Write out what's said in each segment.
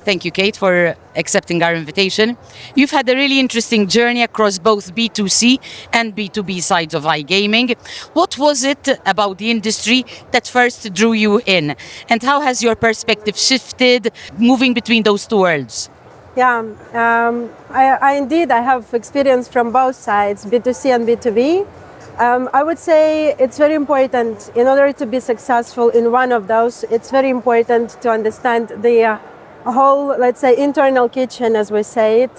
Thank you, Kate, for accepting our invitation. You've had a really interesting journey across both B2C and B2B sides of iGaming. What was it about the industry that first drew you in? And how has your perspective shifted moving between those two worlds? Yeah, I have experience from both sides, B2C and B2B. I would say it's very important in order to be successful in one of those. It's very important to understand the whole, let's say, internal kitchen, as we say it,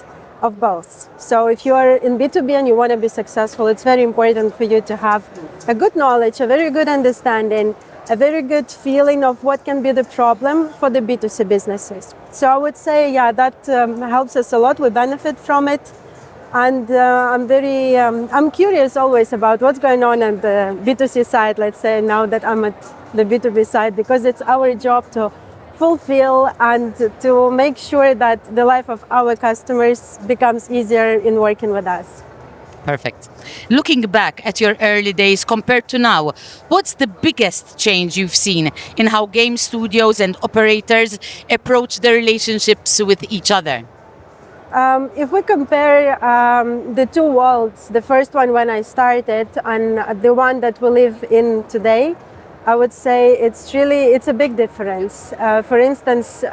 of both. So if you are in B2B and you want to be successful, it's very important for you to have a good knowledge, a very good understanding, a very good feeling of what can be the problem for the B2C businesses. So I would say, yeah, that helps us a lot. We benefit from it. And I'm curious always about what's going on the B2C side, let's say, now that I'm at the B2B side, because it's our job to fulfill and to make sure that the life of our customers becomes easier in working with us. Perfect. Looking back at your early days compared to now, what's the biggest change you've seen in how game studios and operators approach their relationships with each other? If we compare the two worlds, the first one when I started and the one that we live in today, I would say it's a big difference. For instance,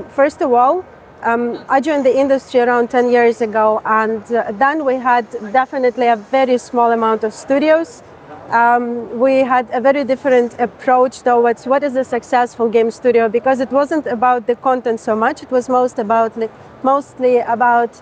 first of all, I joined the industry around 10 years ago, and then we had definitely a very small amount of studios. We had a very different approach towards what is a successful game studio, because it wasn't about the content so much. It was mostly about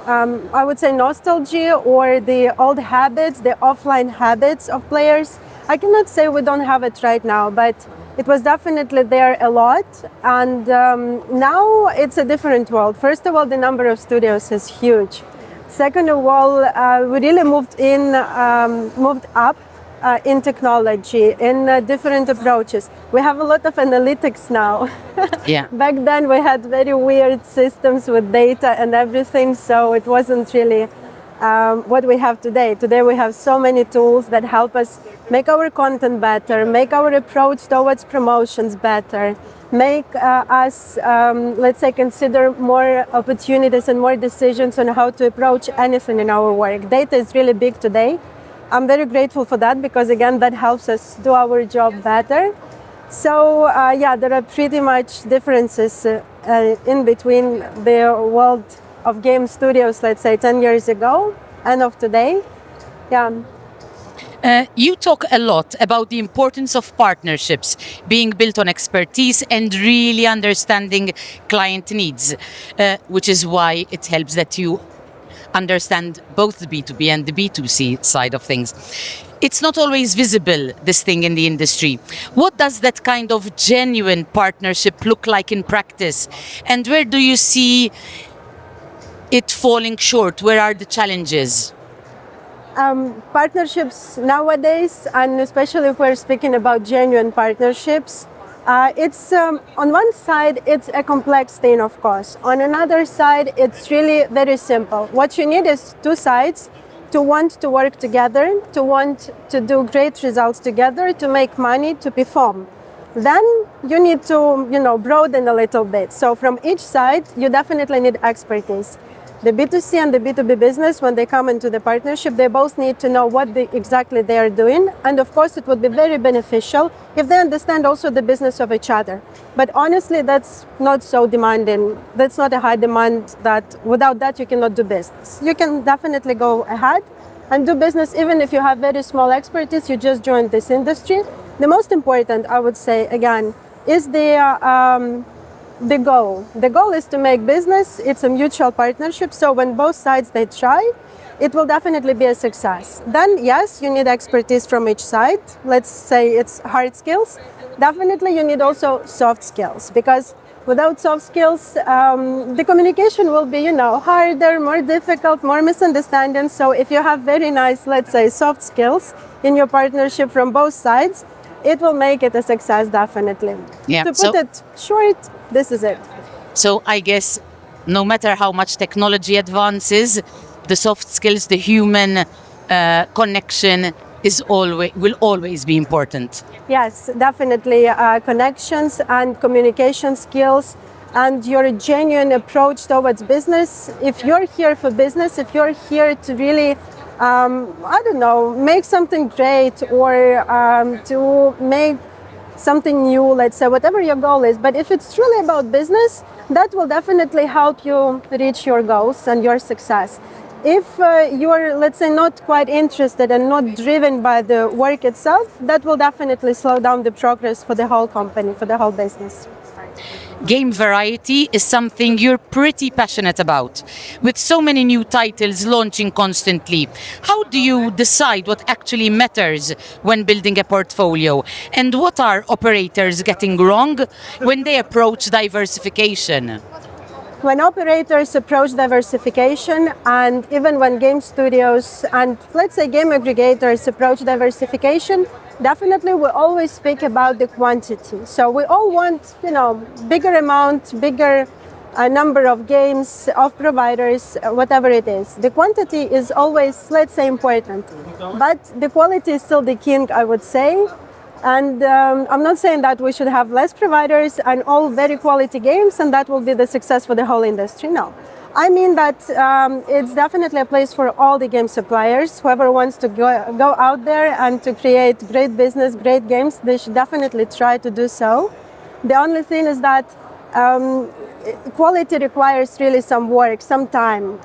I would say nostalgia or the old habits, the offline habits of players. I cannot say we don't have it right now, but it was definitely there a lot. And now it's a different world. First of all, the number of studios is huge. Second of all, we really moved up in technology, in different approaches. We have a lot of analytics now. Yeah. Back then we had very weird systems with data and everything, so it wasn't really what we have today. Today we have so many tools that help us make our content better, make our approach towards promotions better, make us, let's say, consider more opportunities and more decisions on how to approach anything in our work. Data is really big today. I'm very grateful for that, because again, that helps us do our job better. So yeah, there are pretty much differences in between the world of game studios, let's say 10 years ago and of today. Yeah. You talk a lot about the importance of partnerships being built on expertise and really understanding client needs, which is why it helps that you understand both the B2B and the B2C side of things. It's not always visible, this thing in the industry. What does that kind of genuine partnership look like in practice? And where do you see it falling short? Where are the challenges? Partnerships nowadays, and especially if we're speaking about genuine partnerships, it's on one side it's a complex thing, of course. On another side, it's really very simple. What you need is two sides to want to work together, to want to do great results together, to make money, to perform. Then you need to, broaden a little bit. So from each side, you definitely need expertise. The B2C and the B2B business, when they come into the partnership, they both need to know what exactly they are doing. And of course, it would be very beneficial if they understand also the business of each other. But honestly, that's not so demanding. That's not a high demand that without that you cannot do business. You can definitely go ahead and do business even if you have very small expertise, you just joined this industry. The most important, I would say, again, is the goal. The goal is to make business. It's a mutual partnership. So when both sides they try, it will definitely be a success. Then yes, you need expertise from each side. Let's say it's hard skills. Definitely you need also soft skills, because without soft skills, the communication will be, harder, more difficult, more misunderstandings. So if you have very nice, let's say, soft skills in your partnership from both sides, it will make it a success, definitely. Yeah. To put it short, this is it. So I guess no matter how much technology advances, the soft skills, the human connection will always be important. Yes, definitely. Connections and communication skills and your genuine approach towards business. If you're here for business, if you're here to really, I don't know, make something great or to make something new, let's say, whatever your goal is. But if it's truly about business, that will definitely help you reach your goals and your success. If you're, let's say, not quite interested and not driven by the work itself, that will definitely slow down the progress for the whole company, for the whole business. Game variety is something you're pretty passionate about. With so many new titles launching constantly, how do you decide what actually matters when building a portfolio? And what are operators getting wrong when they approach diversification? When operators approach diversification, and even when game studios and, let's say, game aggregators approach diversification, definitely we always speak about the quantity. So we all want, bigger amount, bigger number of games, of providers, whatever it is. The quantity is always, let's say, important, but the quality is still the king, I would say. And I'm not saying that we should have less providers and all very quality games and that will be the success for the whole industry. No. I mean that it's definitely a place for all the game suppliers. Whoever wants to go out there and to create great business, great games, they should definitely try to do so. The only thing is that quality requires really some work, some time,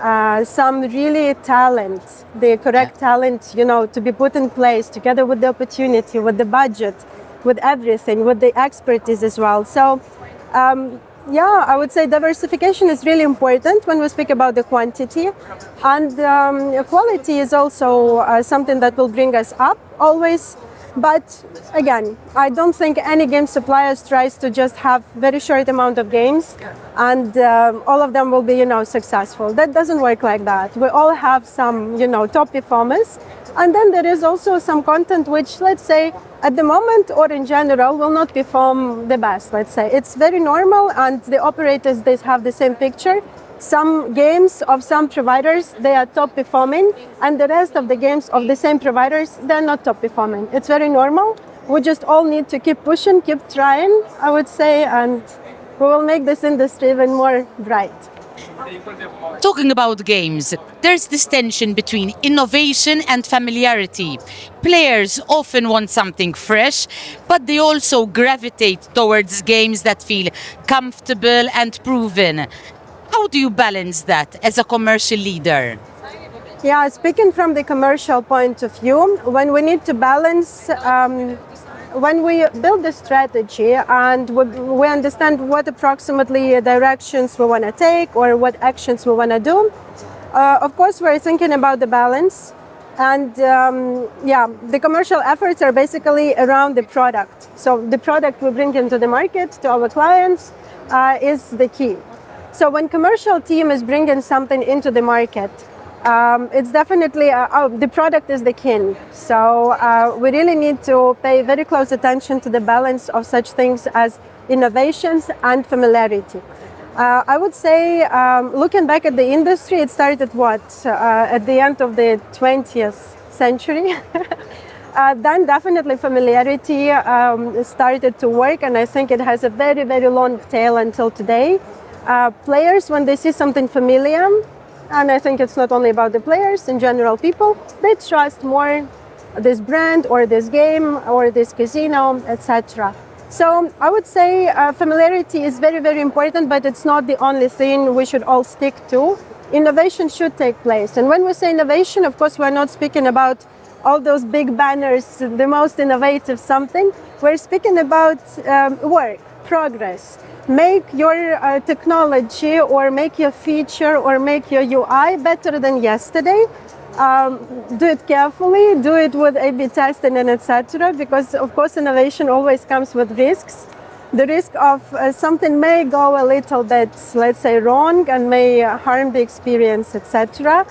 some really talent, the correct talent, to be put in place together with the opportunity, with the budget, with everything, with the expertise as well. So, I would say diversification is really important when we speak about the quantity, and quality is also something that will bring us up always. But again, I don't think any game suppliers tries to just have very short amount of games and all of them will be, successful. That doesn't work like that. We all have some, top performers. And then there is also some content which, let's say, at the moment or in general will not perform the best, let's say. It's very normal and the operators, they have the same picture. Some games of some providers, they are top performing, and the rest of the games of the same providers, they're not top performing. It's very normal. We just all need to keep pushing, keep trying, I would say, and we will make this industry even more bright. Talking about games, there's this tension between innovation and familiarity. Players often want something fresh, but they also gravitate towards games that feel comfortable and proven. How do you balance that as a commercial leader? Yeah, speaking from the commercial point of view, when we need to balance, when we build the strategy and we understand what approximately directions we want to take or what actions we want to do, of course we're thinking about the balance. And the commercial efforts are basically around the product. So the product we bring into the market to our clients is the key. So when commercial team is bringing something into the market, it's definitely, the product is the king. So we really need to pay very close attention to the balance of such things as innovations and familiarity. I would say, looking back at the industry, it started at the end of the 20th century. Then definitely familiarity started to work, and I think it has a very, very long tail until today. Players, when they see something familiar, and I think it's not only about the players, in general people, they trust more this brand or this game or this casino, etc. So I would say familiarity is very, very important, but it's not the only thing we should all stick to. Innovation should take place. And when we say innovation, of course, we're not speaking about all those big banners, the most innovative something. We're speaking about work, progress. Make your technology or make your feature or make your UI better than yesterday. Do it carefully, do it with A/B testing and etc. Because of course innovation always comes with risks. The risk of something may go a little bit, let's say, wrong and may harm the experience, etc.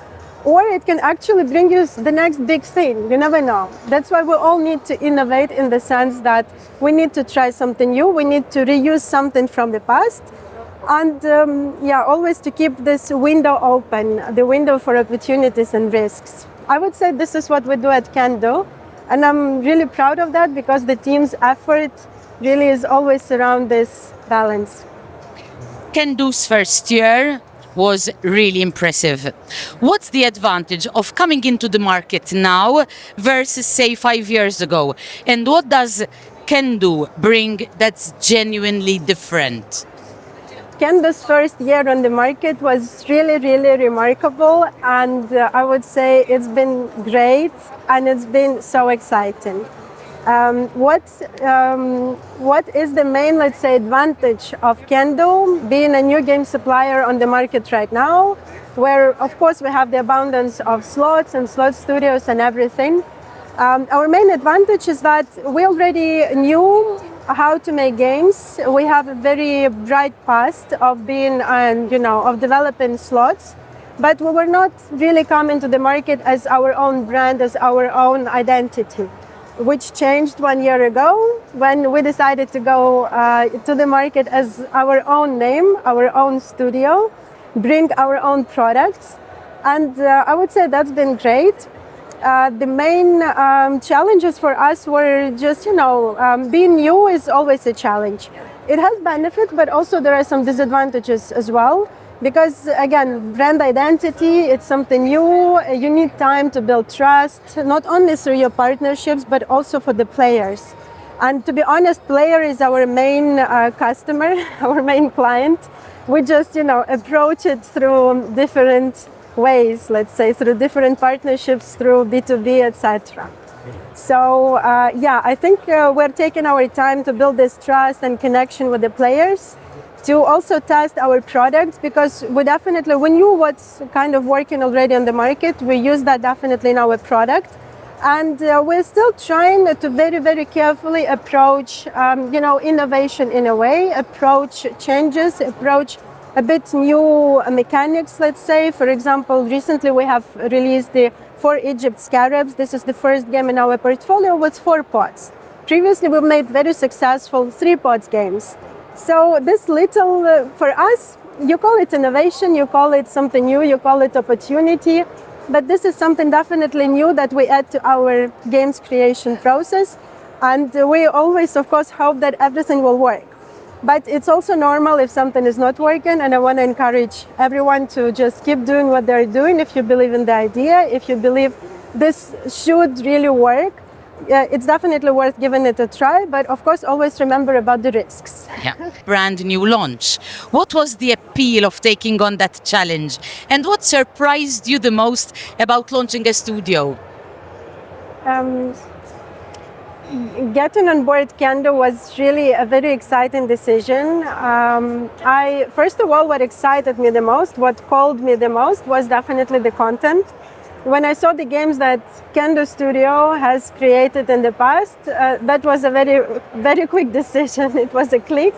Or it can actually bring you the next big thing. You never know. That's why we all need to innovate in the sense that we need to try something new. We need to reuse something from the past. And always to keep this window open, the window for opportunities and risks. I would say this is what we do at Kendoo. And I'm really proud of that because the team's effort really is always around this balance. Kendoo's first year was really impressive. What's the advantage of coming into the market now versus, say, 5 years ago? And what does Kendoo bring that's genuinely different? Kendoo's first year on the market was really, really remarkable, and I would say it's been great and it's been so exciting. What is the main, let's say, advantage of Kendoo being a new game supplier on the market right now, where of course we have the abundance of slots and slot studios and everything. Our main advantage is that we already knew how to make games. We have a very bright past of being, of developing slots, but we were not really coming to the market as our own brand, as our own identity, which changed 1 year ago when we decided to go to the market as our own name, our own studio, bring our own products. And I would say that's been great. The main challenges for us were just, being new is always a challenge. It has benefits, but also there are some disadvantages as well. Because again, brand identity, it's something new. You need time to build trust, not only through your partnerships, but also for the players. And to be honest, player is our main customer, our main client. We just, approach it through different ways, let's say, through different partnerships, through B2B, etc. So I think we're taking our time to build this trust and connection with the players, to also test our products, because we knew what's kind of working already on the market. We use that definitely in our product. And we're still trying to very, very carefully approach, innovation in a way, approach changes, approach a bit new mechanics, let's say. For example, recently we have released the 4 Egypt Scarabs. This is the first game in our portfolio with 4 pods. Previously, we've made very successful 3 pods games. So this little, for us, you call it innovation, you call it something new, you call it opportunity, but this is something definitely new that we add to our games creation process. And we always, of course, hope that everything will work. But it's also normal if something is not working, and I want to encourage everyone to just keep doing what they're doing. If you believe in the idea, if you believe this should really work, it's definitely worth giving it a try, but of course always remember about the risks. Yeah, brand new launch. What was the appeal of taking on that challenge? And what surprised you the most about launching a studio? Getting on board Kendoo was really a very exciting decision. First of all, what excited me the most, what called me the most, was definitely the content. When I saw the games that Kendoo Studio has created in the past, that was a very, very quick decision. It was a click,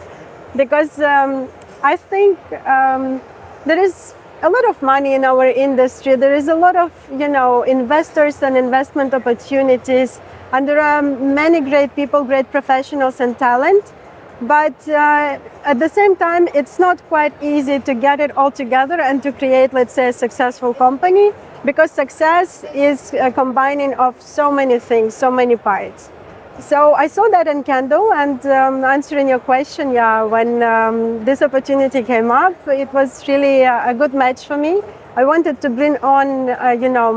because I think there is a lot of money in our industry. There is a lot of, investors and investment opportunities, and there are many great people, great professionals and talent. But at the same time, it's not quite easy to get it all together and to create, let's say, a successful company, because success is a combining of so many things, so many parts. So I saw that in Kendoo, and answering your question, when this opportunity came up, it was really a good match for me. I wanted to bring on,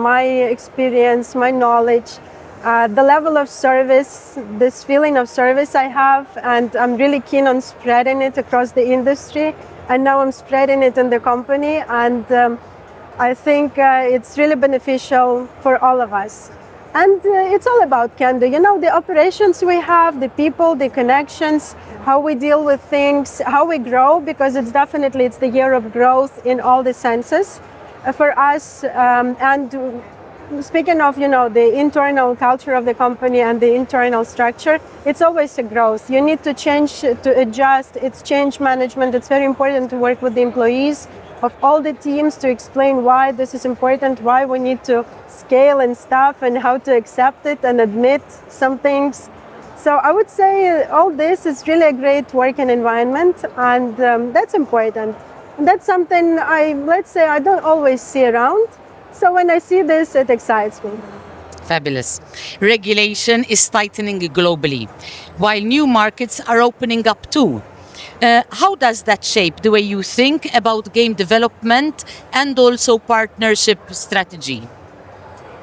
my experience, my knowledge, the level of service, this feeling of service I have, and I'm really keen on spreading it across the industry. And now I'm spreading it in the company, and I think it's really beneficial for all of us. And it's all about Kendoo. The operations we have, the people, the connections, how we deal with things, how we grow, because it's the year of growth in all the senses for us. And speaking of, the internal culture of the company and the internal structure, it's always a growth. You need to change, to adjust. It's change management. It's very important to work with the employees of all the teams to explain why this is important, why we need to scale and stuff, and how to accept it and admit some things. So I would say all this is really a great working environment, and that's important. And that's something I don't always see around. So when I see this, it excites me. Fabulous. Regulation is tightening globally, while new markets are opening up too. How does that shape the way you think about game development and also partnership strategy?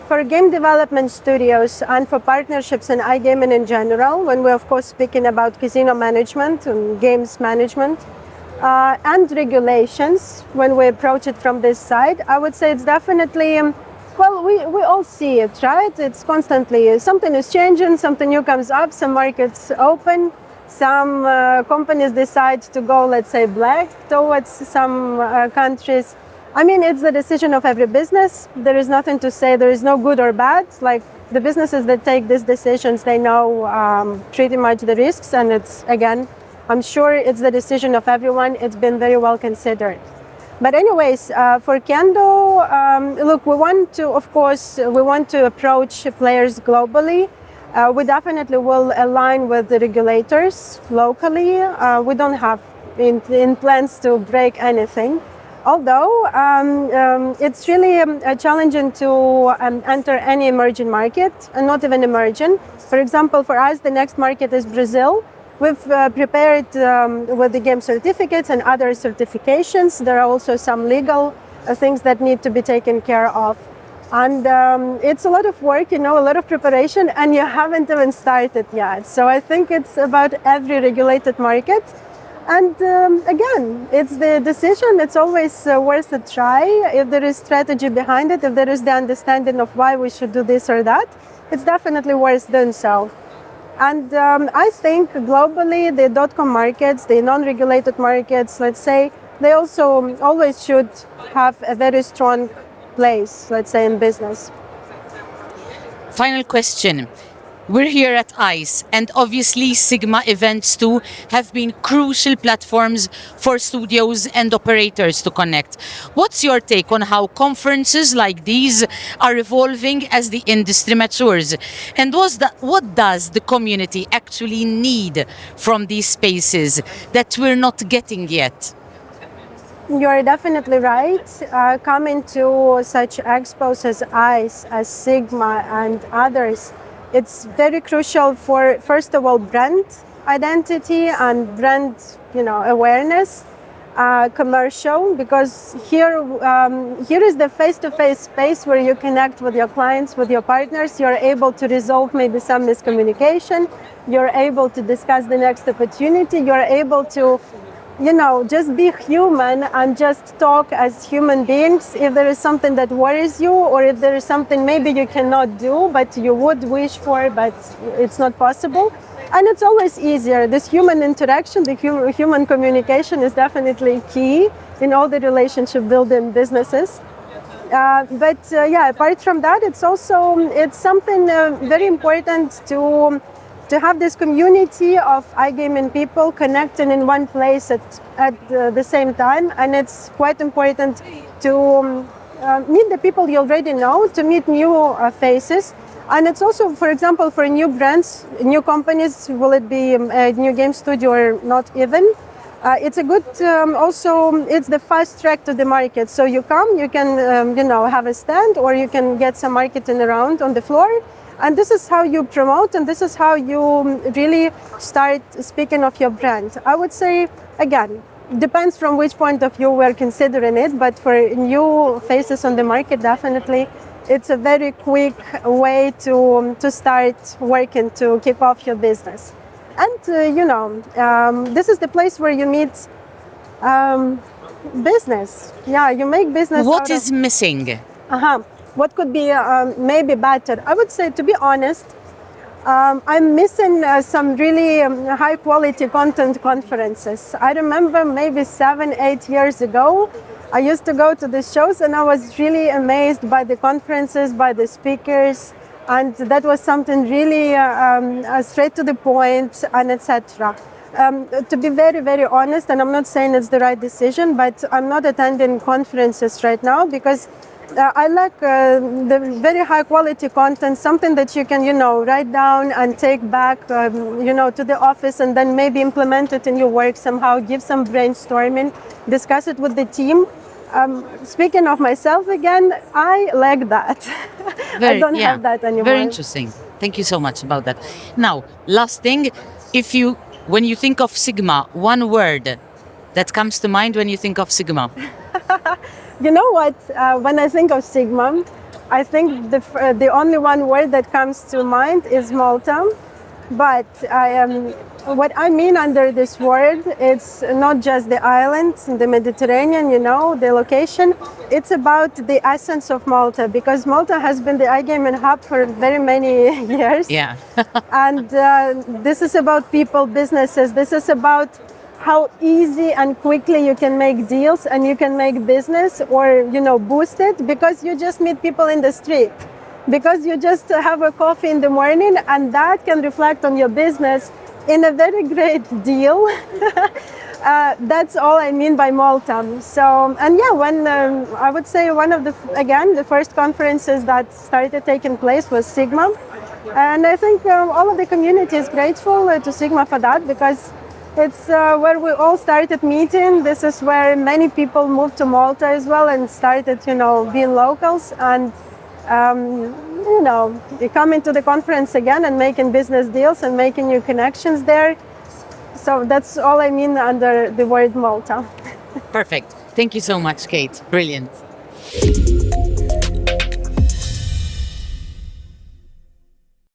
For game development studios and for partnerships in iGaming in general, when we're of course speaking about casino management and games management and regulations, when we approach it from this side, I would say it's definitely, well, we all see it, right? It's constantly, something is changing, something new comes up, some markets open, some companies decide to go, let's say, black towards some countries. I mean, it's the decision of every business. There is nothing to say, there is no good or bad. Like the businesses that take these decisions, they know pretty much the risks. And it's, again, I'm sure it's the decision of everyone. It's been very well considered. But anyways, for Kendoo, look, we want to, of course, we want to approach players globally. We definitely will align with the regulators locally. We don't have in plans to break anything. Although it's really challenging to enter any emerging market, and not even emerging. For example, for us, the next market is Brazil. We've prepared with the game certificates and other certifications. There are also some legal things that need to be taken care of. And it's a lot of work, a lot of preparation, and you haven't even started yet. So I think it's about every regulated market. And again, it's the decision. It's always worth a try. If there is strategy behind it, if there is the understanding of why we should do this or that, it's definitely worth doing so. And I think globally, the .com markets, the non-regulated markets, let's say, they also always should have a very strong place, let's say, in business. Final question. We're here at ICE, and obviously Sigma events too have been crucial platforms for studios and operators to connect. What's your take on how conferences like these are evolving as the industry matures? And what does the community actually need from these spaces that we're not getting yet? You're definitely right. Coming to such expos as ICE, as Sigma and others, it's very crucial for, first of all, brand identity and brand, awareness, commercial, because here is the face-to-face space where you connect with your clients, with your partners. You're able to resolve maybe some miscommunication. You're able to discuss the next opportunity. You're able to just be human and just talk as human beings. If there is something that worries you, or if there is something maybe you cannot do, but you would wish for, but it's not possible. And it's always easier. This human interaction, the human communication is definitely key in all the relationship building businesses. Apart from that, it's something very important to have this community of iGaming people connecting in one place at the same time. And it's quite important to meet the people you already know, to meet new faces. And it's also, for example, for new brands, new companies, will it be a new game studio or not even, it's a good, it's the fast track to the market. So you come, you can, have a stand, or you can get some marketing around on the floor. And this is how you promote, and this is how you really start speaking of your brand. I would say, again, depends from which point of view we're considering it, but for new faces on the market, definitely, it's a very quick way to start working to kick off your business. And, this is the place where you meet business. Yeah, you make business. What is missing? What could be maybe better? I would say, to be honest, I'm missing some really high quality content conferences. I remember maybe 7-8 years ago, I used to go to the shows, and I was really amazed by the conferences, by the speakers, and that was something really straight to the point, and etc. To be very, very honest, and I'm not saying it's the right decision, but I'm not attending conferences right now because I like the very high quality content, something that you can, write down and take back, to the office, and then maybe implement it in your work somehow, give some brainstorming, discuss it with the team. Speaking of myself again, I lack that. I don't have that anymore. Very interesting. Thank you so much about that. Now, last thing, when you think of Sigma, one word that comes to mind when you think of Sigma. You know what? When I think of Sigma, I think the only one word that comes to mind is Malta. But what I mean under this word, it's not just the island, the Mediterranean, the location. It's about the essence of Malta, because Malta has been the iGaming hub for very many years. Yeah. And this is about people, businesses. This is about how easy and quickly you can make deals and you can make business, or boost it, because you just meet people in the street, because you just have a coffee in the morning, and that can reflect on your business in a very great deal. That's all I mean by Malta. So, and yeah, when I would say one of the first conferences that started taking place was Sigma, and I think all of the community is grateful to Sigma for that, because it's where we all started meeting. This is where many people moved to Malta as well and started, being locals, and you come into the conference again and making business deals and making new connections there. So that's all I mean under the word Malta. Perfect. Thank you so much, Kate. Brilliant.